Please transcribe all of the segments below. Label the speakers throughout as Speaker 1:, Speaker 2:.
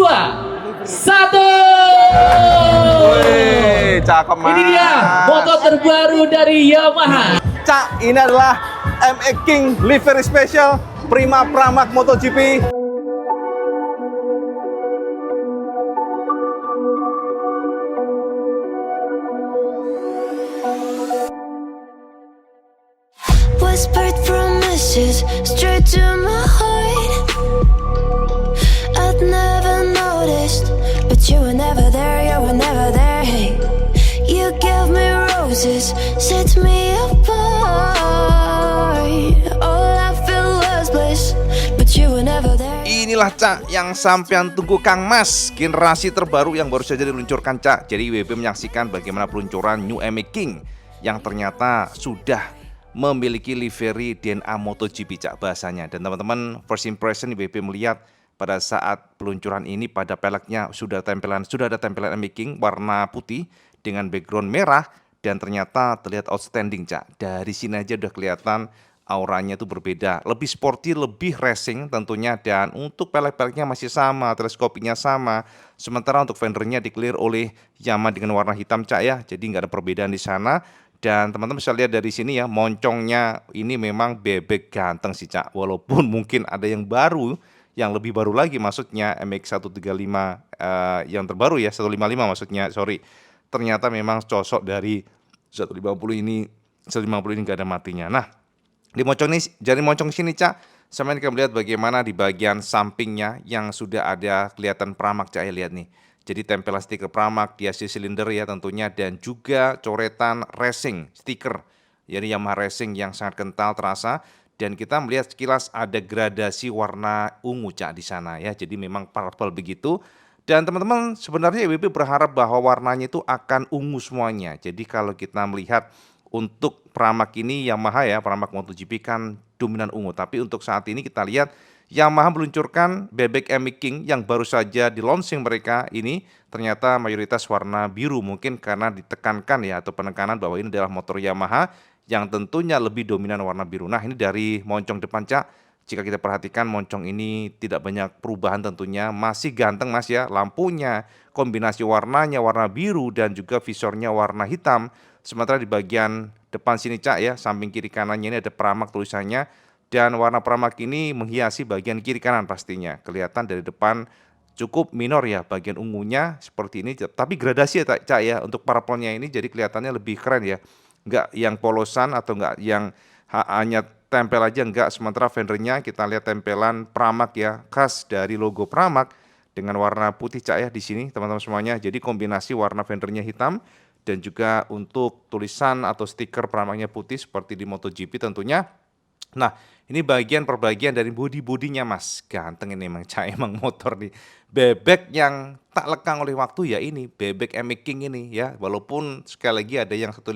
Speaker 1: 2, 1.
Speaker 2: Wih, cakep mas.
Speaker 1: Ini dia motor terbaru dari Yamaha.
Speaker 2: Cak, ini adalah MX King Livery Special Prima Pramac MotoGP.
Speaker 3: Whispered promises straight to my heart. I'd never noticed, but you were never there, you were never there. Hey, you gave me roses, set me apart. All I felt was bliss, but you were never there.
Speaker 4: Inilah Cak yang sampean tunggu Kang Mas, generasi terbaru yang baru saja diluncurkan Cak. Jadi WP menyaksikan bagaimana peluncuran New MX King yang ternyata sudah memiliki livery DNA MotoGP Cak bahasanya. Dan teman-teman, first impression WP melihat pada saat peluncuran ini pada peleknya sudah ada tempelan MX King warna putih dengan background merah dan ternyata terlihat outstanding Cak. Dari sini aja udah kelihatan auranya itu berbeda, lebih sporty, lebih racing tentunya, dan untuk pelek-peleknya masih sama, teleskopinya sama. Sementara untuk fendernya di-clear oleh Yamaha dengan warna hitam Cak ya, jadi nggak ada perbedaan di sana. Dan teman-teman bisa lihat dari sini ya, moncongnya ini memang bebek ganteng sih Cak. Walaupun mungkin ada yang baru, yang lebih baru lagi maksudnya MX-135 yang terbaru ya, 155 maksudnya, sorry. Ternyata memang cocok dari 150 ini, 150 ini nggak ada matinya. Nah, di moncong ini, jari moncong sini Cak, sama ini kita melihat bagaimana di bagian sampingnya yang sudah ada kelihatan Pramac Cak ya, lihat nih. Jadi tempelan stiker Pramac, dihasil silinder ya tentunya, dan juga coretan racing stiker. Jadi Yamaha Racing yang sangat kental terasa, dan kita melihat sekilas ada gradasi warna ungu Cak di sana ya. Jadi memang purple begitu. Dan teman-teman sebenarnya WP berharap bahwa warnanya itu akan ungu semuanya. Jadi kalau kita melihat untuk Pramac ini Yamaha ya, Pramac MotoGP kan dominan ungu. Tapi untuk saat ini kita lihat Yamaha meluncurkan bebek MX King yang baru saja di launching mereka ini ternyata mayoritas warna biru, mungkin karena ditekankan ya, atau penekanan bahwa ini adalah motor Yamaha yang tentunya lebih dominan warna biru. Nah, ini dari moncong depan Cak, jika kita perhatikan moncong ini tidak banyak perubahan tentunya, masih ganteng Mas ya, lampunya, kombinasi warnanya warna biru dan juga visornya warna hitam. Sementara di bagian depan sini Cak ya, samping kiri kanannya ini ada Pramac tulisannya. Dan warna Pramac ini menghiasi bagian kiri kanan pastinya. Kelihatan dari depan cukup minor ya bagian ungunya seperti ini. Tapi gradasi ya Cak ya untuk parapolnya ini jadi kelihatannya lebih keren ya. Enggak yang polosan atau enggak yang hanya tempel aja, enggak. Sementara fendernya kita lihat tempelan Pramac ya, khas dari logo Pramac dengan warna putih Cak ya di sini teman-teman semuanya. Jadi kombinasi warna fendernya hitam dan juga untuk tulisan atau stiker Pramacnya putih seperti di MotoGP tentunya. Nah, ini bagian per bagian dari bodi-bodinya Mas. Ganteng ini emang Cak, emang motor nih. Bebek yang tak lekang oleh waktu ya ini, bebek MX King ini ya. Walaupun sekali lagi ada yang 155,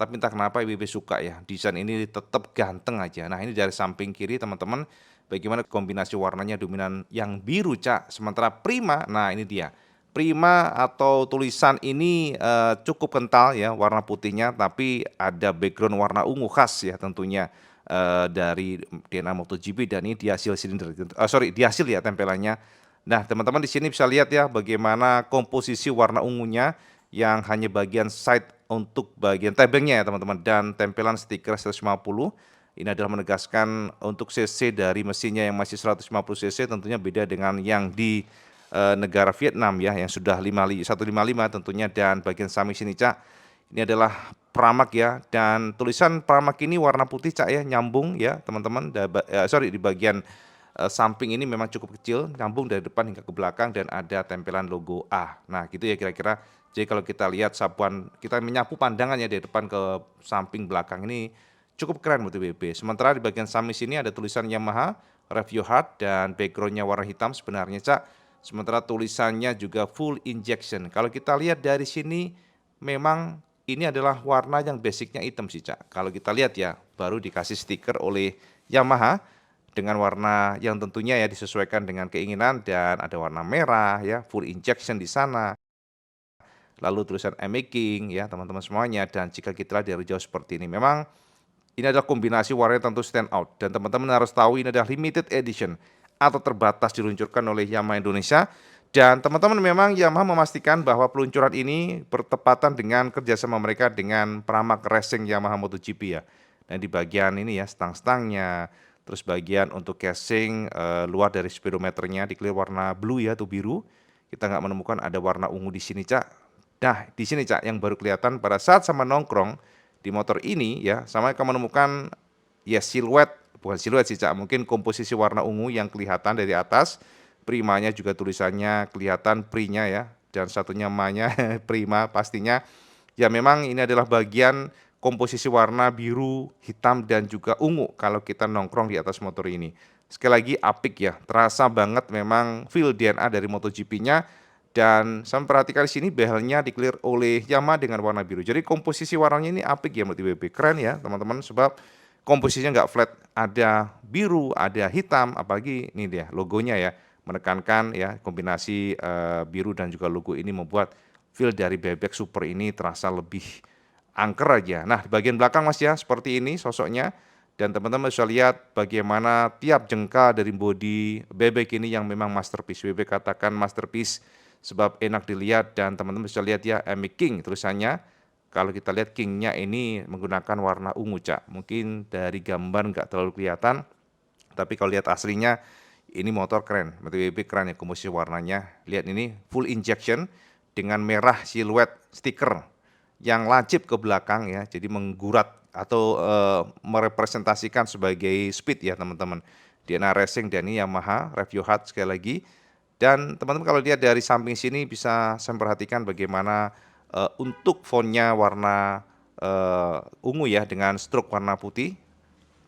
Speaker 4: tapi entah kenapa WP suka ya. Desain ini tetap ganteng aja. Nah, ini dari samping kiri teman-teman, bagaimana kombinasi warnanya dominan yang biru Cak. Sementara Prima, nah ini dia. Prima atau tulisan ini cukup kental ya warna putihnya, tapi ada background warna ungu khas ya tentunya. Dari DNA MotoGP, dan ini dihasil silinder, dihasil ya tempelannya. Nah teman-teman di sini bisa lihat ya bagaimana komposisi warna ungunya yang hanya bagian side untuk bagian tebengnya ya teman-teman, dan tempelan stiker 150. Ini adalah menegaskan untuk cc dari mesinnya yang masih 150 cc tentunya beda dengan yang di negara Vietnam ya yang sudah 155 tentunya. Dan bagian samping sini Cak, ini adalah Pramac ya, dan tulisan Pramac ini warna putih Cak ya, nyambung ya teman-teman. Di bagian samping ini memang cukup kecil, nyambung dari depan hingga ke belakang, dan ada tempelan logo A. Nah gitu ya kira-kira. Jadi kalau kita lihat sapuan, kita menyapu pandangannya dari depan ke samping belakang ini cukup keren menurut WP. Sementara di bagian samping sini ada tulisan Yamaha Review Hard dan backgroundnya warna hitam sebenarnya Cak. Sementara tulisannya juga full injection. Kalau kita lihat dari sini memang ini adalah warna yang basicnya hitam sih Cak. Kalau kita lihat ya, baru dikasih stiker oleh Yamaha dengan warna yang tentunya ya disesuaikan dengan keinginan, dan ada warna merah ya, full injection di sana. Lalu tulisan MX King ya teman-teman semuanya, dan jika kita lihat dari jauh seperti ini, memang ini adalah kombinasi warnanya tentu stand out, dan teman-teman harus tahu ini adalah limited edition. atau terbatas diluncurkan oleh Yamaha Indonesia. Dan teman-teman memang Yamaha memastikan bahwa peluncuran ini bertepatan dengan kerjasama mereka dengan Pramac Racing Yamaha MotoGP ya. Dan di bagian ini ya stang-stangnya, terus bagian untuk casing luar dari speedometernya dikelilingi warna blue ya atau biru. Kita nggak menemukan ada warna ungu di sini Cak. Nah di sini Cak yang baru kelihatan pada saat sama nongkrong di motor ini ya, sama akan menemukan ya siluet, bukan siluet sih Cak, mungkin komposisi warna ungu yang kelihatan dari atas. Primanya juga tulisannya kelihatan Pri-nya ya, dan satunya Ma-nya Prima pastinya. Ya memang ini adalah bagian komposisi warna biru, hitam dan juga ungu kalau kita nongkrong di atas motor ini. Sekali lagi apik ya, terasa banget memang feel DNA dari MotoGP-nya. Dan saya perhatikan di sini behelnya dikelilingi oleh Yamaha dengan warna biru. Jadi komposisi warnanya ini apik ya menurut IWB, keren ya teman-teman, sebab komposisinya nggak flat, ada biru, ada hitam, apalagi ini dia logonya ya, menekankan ya kombinasi biru dan juga logo ini membuat feel dari bebek super ini terasa lebih angker aja. Nah di bagian belakang Mas ya seperti ini sosoknya, dan teman-teman bisa lihat bagaimana tiap jengkal dari bodi bebek ini yang memang masterpiece. Bebek katakan masterpiece sebab enak dilihat, dan teman-teman bisa lihat ya MX King tulisannya. Kalau kita lihat King-nya ini menggunakan warna ungu Cak. Mungkin dari gambar nggak terlalu kelihatan, tapi kalau lihat aslinya ini motor keren, MotoGP keren ya komposisi warnanya. Lihat ini full injection dengan merah siluet stiker yang lancip ke belakang ya, jadi menggurat atau merepresentasikan sebagai speed ya teman-teman. DNA Racing dan ini Yamaha Review Hard sekali lagi. Dan teman-teman kalau lihat dari samping sini bisa saya perhatikan bagaimana untuk fontnya warna ungu ya dengan stroke warna putih.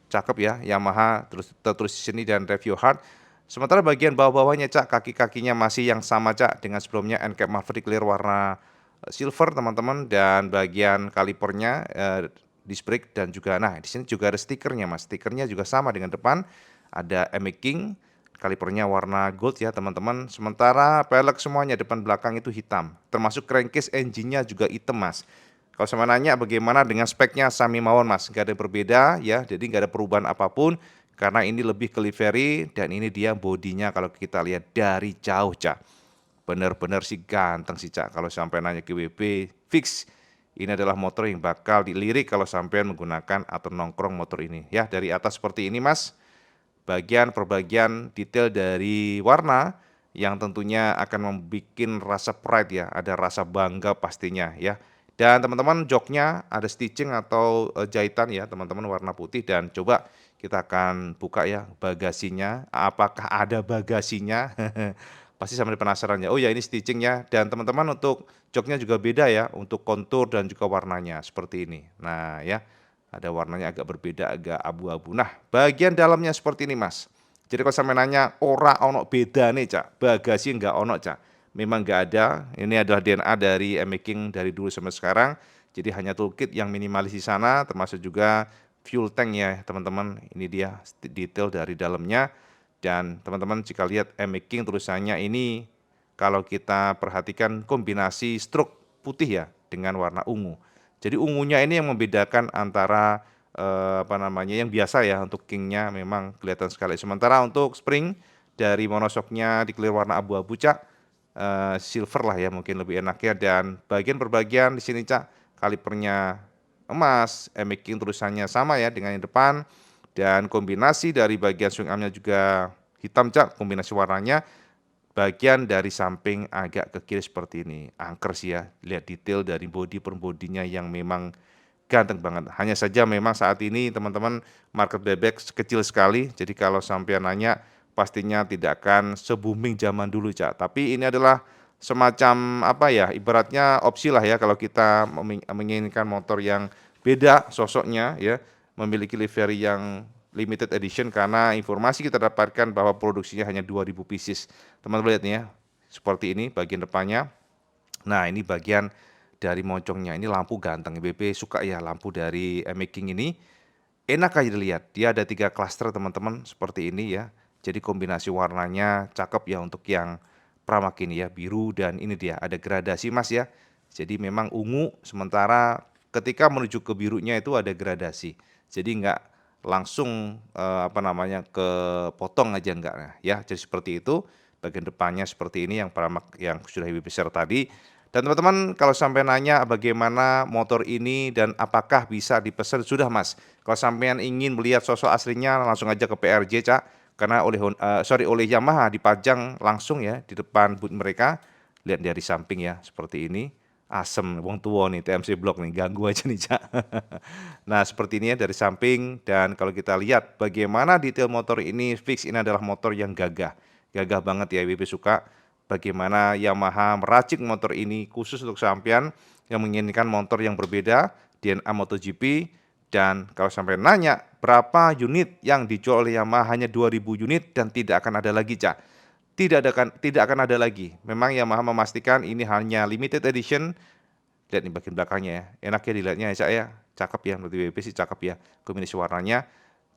Speaker 4: Cakep ya Yamaha, terus di sini dan Review Hard. Sementara bagian bawah-bawahnya Cak, kaki-kakinya masih yang sama Cak dengan sebelumnya, NCAP Maverick clear warna silver teman-teman, dan bagian kalipernya disc brake dan juga nah di sini juga ada stikernya Mas. Stikernya juga sama dengan depan, ada MX King, kalipernya warna gold ya teman-teman. Sementara pelek semuanya depan belakang itu hitam, termasuk crankcase engine-nya juga hitam Mas. Kalau saya nanya bagaimana dengan speknya sami mawon Mas, nggak ada yang berbeda ya, jadi nggak ada perubahan apapun karena ini lebih ke livery, dan ini dia bodinya kalau kita lihat dari jauh Cak. Bener-bener sih ganteng sih Cak, kalau sampai nanya ke WB fix ini adalah motor yang bakal dilirik kalau sampai menggunakan atau nongkrong motor ini ya. Dari atas seperti ini Mas, bagian per bagian detail dari warna yang tentunya akan membuat rasa pride ya, ada rasa bangga pastinya ya. Dan teman-teman joknya ada stitching atau jahitan ya teman-teman warna putih, dan coba kita akan buka ya bagasinya, apakah ada bagasinya. Pasti sampai penasaran ya, oh ya ini stitchingnya, dan teman-teman untuk joknya juga beda ya untuk kontur dan juga warnanya seperti ini. Nah ya, ada warnanya agak berbeda, agak abu-abu. Nah bagian dalamnya seperti ini Mas. Jadi kalau sampai nanya ora ono beda nih Cak, bagasi nggak ono Cak. Memang nggak ada, ini adalah DNA dari MX King dari dulu sampai sekarang. Jadi hanya toolkit yang minimalis di sana, termasuk juga fuel tank ya teman-teman. Ini dia detail dari dalamnya. Dan teman-teman jika lihat MX King tulisannya ini, kalau kita perhatikan kombinasi stroke putih ya dengan warna ungu. Jadi ungunya ini yang membedakan antara yang biasa ya, untuk King-nya memang kelihatan sekali. Sementara untuk spring dari monoshocknya dikelilingi warna abu-abu Cak. Silver lah ya mungkin lebih enaknya, dan bagian per bagian di sini Cak kalipernya emas, MX King tulisannya sama ya dengan yang depan, dan kombinasi dari bagian swing armnya juga hitam Cak kombinasi warnanya. Bagian dari samping agak ke kiri seperti ini, angker sih ya, lihat detail dari bodi per bodinya yang memang ganteng banget. Hanya saja memang saat ini teman-teman market bebek kecil sekali, jadi kalau sampai nanya pastinya tidak akan se-booming zaman dulu Cak. Tapi ini adalah semacam apa ya, ibaratnya opsi lah ya kalau kita menginginkan motor yang beda sosoknya ya, memiliki livery yang limited edition, karena informasi kita dapatkan bahwa produksinya hanya 2000 pieces. Teman-teman lihat nih ya, seperti ini bagian depannya. Nah ini bagian dari moncongnya, ini lampu ganteng, BP suka ya lampu dari MX King ini. Enak aja dilihat, dia ada 3 cluster teman-teman seperti ini ya. Jadi kombinasi warnanya cakep ya untuk yang Pramac ini ya, biru, dan ini dia ada gradasi Mas ya. Jadi memang ungu, sementara ketika menuju ke birunya itu ada gradasi. Jadi nggak langsung kepotong aja enggak ya. Jadi seperti itu. Bagian depannya seperti ini yang Pramac yang sudah WP share tadi. Dan teman-teman kalau sampai nanya bagaimana motor ini dan apakah bisa dipesan, sudah Mas. Kalau sampean ingin melihat sosok aslinya langsung aja ke PRJ Cak, karena oleh Yamaha dipajang langsung ya di depan booth mereka. Lihat dari samping ya seperti ini. Asem wong tua nih TMC Block nih, ganggu aja nih Cak. Nah seperti ini ya dari samping. Dan kalau kita lihat bagaimana detail motor ini fix, ini adalah motor yang gagah banget ya. WP suka bagaimana Yamaha meracik motor ini khusus untuk sampean yang menginginkan motor yang berbeda DNA MotoGP. Dan kalau sampai nanya berapa unit yang dijual oleh Yamaha, hanya 2000 unit dan tidak akan ada lagi Cak. Tidak akan ada lagi. Memang Yamaha memastikan ini hanya limited edition. Lihat nih bagian belakangnya ya, enak ya dilihatnya ya Cak ya, cakep ya, menurut WP sih cakep ya kombinasi warnanya.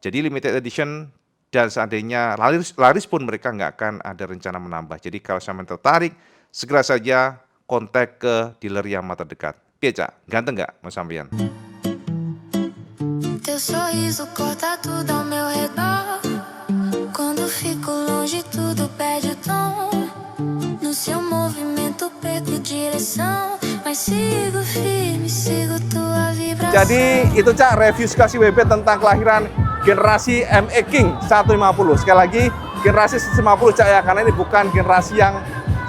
Speaker 4: Jadi limited edition. Dan seandainya laris pun mereka nggak akan ada rencana menambah. Jadi kalau sampai tertarik, segera saja kontak ke dealer Yamaha terdekat. Piye Cak, ganteng nggak Mas sampean?
Speaker 3: Teu sorriso corta tudo ao meu redor. Quando fico longe tudo perde o tom. No seu movimento perco direção, mas sigo firme, sigo tua vibração.
Speaker 2: Jadi itu Cak review kasih WP tentang kelahiran generasi ME King 150. Sekali lagi generasi 150 Cak ya, karena ini bukan generasi yang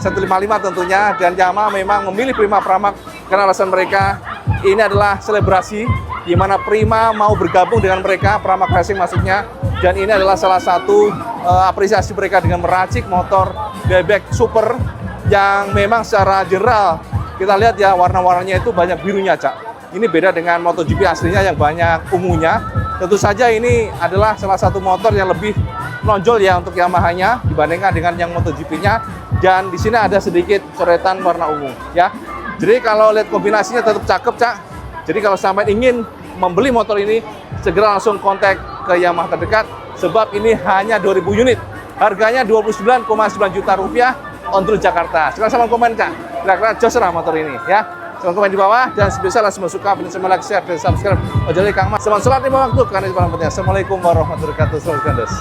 Speaker 2: 155 tentunya. Dan Yamaha memang memilih Prima Pramac karena alasan mereka ini adalah selebrasi di mana Prima mau bergabung dengan mereka, Pramac Racing maksudnya. Dan ini adalah salah satu apresiasi mereka dengan meracik motor bebek super yang memang secara general kita lihat ya warna-warnanya itu banyak birunya Cak. Ini beda dengan MotoGP aslinya yang banyak ungunya. Tentu saja ini adalah salah satu motor yang lebih menonjol ya untuk Yamaha-nya dibandingkan dengan yang MotoGP-nya. Dan di sini ada sedikit coretan warna ungu ya. Jadi kalau lihat kombinasinya tetap cakep Cak. Jadi kalau sampai ingin membeli motor ini, segera langsung kontak ke Yamaha terdekat sebab ini hanya 2000 unit. Harganya 29,9 juta rupiah on road Jakarta. Sekarang sama komen Cak. Kira-kira jos lah motor ini ya. Silahkan komen di bawah dan sebisa langsung suka, bisa like, share, dan subscribe. Ojol Kang Mas. Selamat sholat 5 waktu karena itu paling penting. Assalamualaikum warahmatullahi wabarakatuh.